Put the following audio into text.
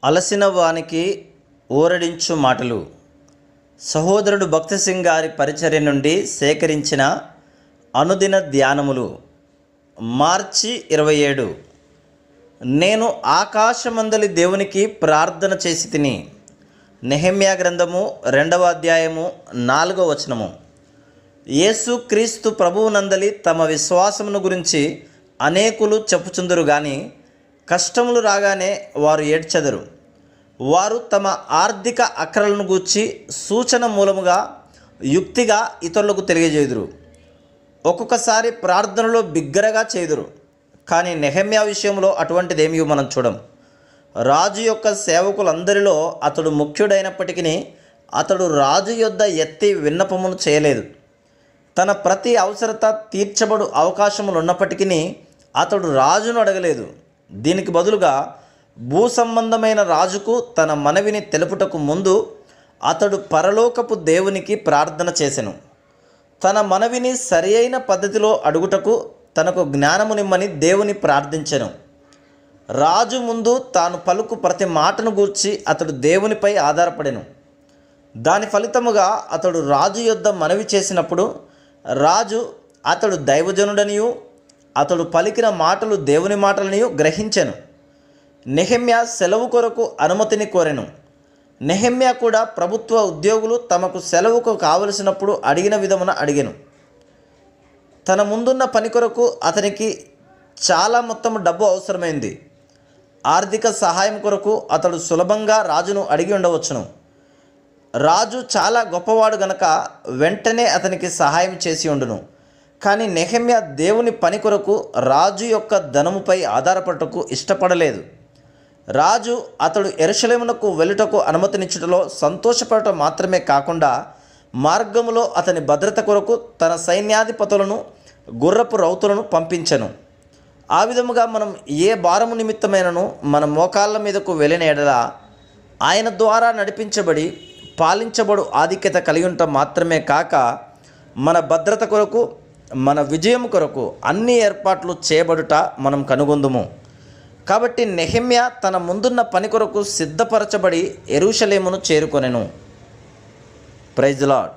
అలసిన వానికి ఊరడించు మాటలు. సహోదరుడు భక్తి సింగ్ గారి పరిచర్య నుండి సేకరించిన అనుదిన ధ్యానములు. మార్చి 27. నేను ఆకాశమందలి దేవునికి ప్రార్థన చేసి తిని. నెహెమ్యా గ్రంథము 2వ అధ్యాయము 4వ వచనము. యేసు క్రీస్తు ప్రభువునందలి తమ విశ్వాసమును గురించి అనేకులు చెప్పుచుందురు గాని కష్టములు రాగానే వారు ఏడ్చెదరు. వారు తమ ఆర్థిక అక్కరలను గూర్చి సూచన మూలముగా యుక్తిగా ఇతరులకు తెలియజేయుదురు. ఒక్కొక్కసారి ప్రార్థనలో బిగ్గరగా చేయుదురు. కానీ నెహెమ్యా విషయంలో అటువంటిదేమీ మనం చూడం. రాజు యొక్క సేవకులందరిలో అతడు ముఖ్యుడైనప్పటికీ అతడు రాజు యొద్ద ఎత్తి విన్నపమును చేయలేదు. తన ప్రతి అవసరత తీర్చబడు అవకాశములు ఉన్నప్పటికీ అతడు రాజును అడగలేదు. దీనికి బదులుగా భూ సంబంధమైన రాజుకు తన మనవిని తెలుపుటకు ముందు అతడు పరలోకపు దేవునికి ప్రార్థన చేసెను. తన మనవిని సరి అయిన పద్ధతిలో అడుగుటకు తనకు జ్ఞానము నిమ్మని దేవుని ప్రార్థించెను. రాజు ముందు తాను పలుకు ప్రతి మాటను గూర్చి అతడు దేవునిపై ఆధారపడెను. దాని ఫలితముగా అతడు రాజు యొద్ద మనవి చేసినప్పుడు రాజు అతడు దైవజనుడనియు అతడు పలికిన మాటలు దేవుని మాటలనియు గ్రహించెను. నెహెమ్యా సెలవు కొరకు అనుమతిని కోరెను. నెహెమ్యా కూడా ప్రభుత్వ ఉద్యోగులు తమకు సెలవుకు కావలసినప్పుడు అడిగిన విధమున అడిగెను. తన ముందున్న పని కొరకు అతనికి చాలా మొత్తం డబ్బు అవసరమైంది. ఆర్థిక సహాయం కొరకు అతడు సులభంగా రాజును అడిగి ఉండవచ్చును. రాజు చాలా గొప్పవాడు గనక వెంటనే అతనికి సహాయం చేసి ఉండును. కానీ నెహెమ్యా దేవుని పని కొరకు రాజు యొక్క ధనముపై ఆధారపడటకు ఇష్టపడలేదు. రాజు అతడు యెరూషలేమునకు వెళ్ళుటకు అనుమతినిచ్చుటలో సంతోషపడటం మాత్రమే కాకుండా మార్గములో అతని భద్రత కొరకు తన సైన్యాధిపతులను గుర్రపు రౌతులను పంపించెను. ఆ విధముగా మనం ఏ భారము నిమిత్తమైనను మన మోకాళ్ళ మీదకు వెళ్ళిన ఎడల ఆయన ద్వారా నడిపించబడి పాలించబడు ఆధిక్యత కలిగి ఉండటం మాత్రమే కాక మన భద్రత కొరకు మన విజయం కొరకు అన్ని ఏర్పాట్లు చేయబడుట మనం కనుగొందుము. కాబట్టి నెహెమ్యా తన ముందున్న పని కొరకు సిద్ధపరచబడి యెరూషలేమును చేరుకొనెను. Praise the lord.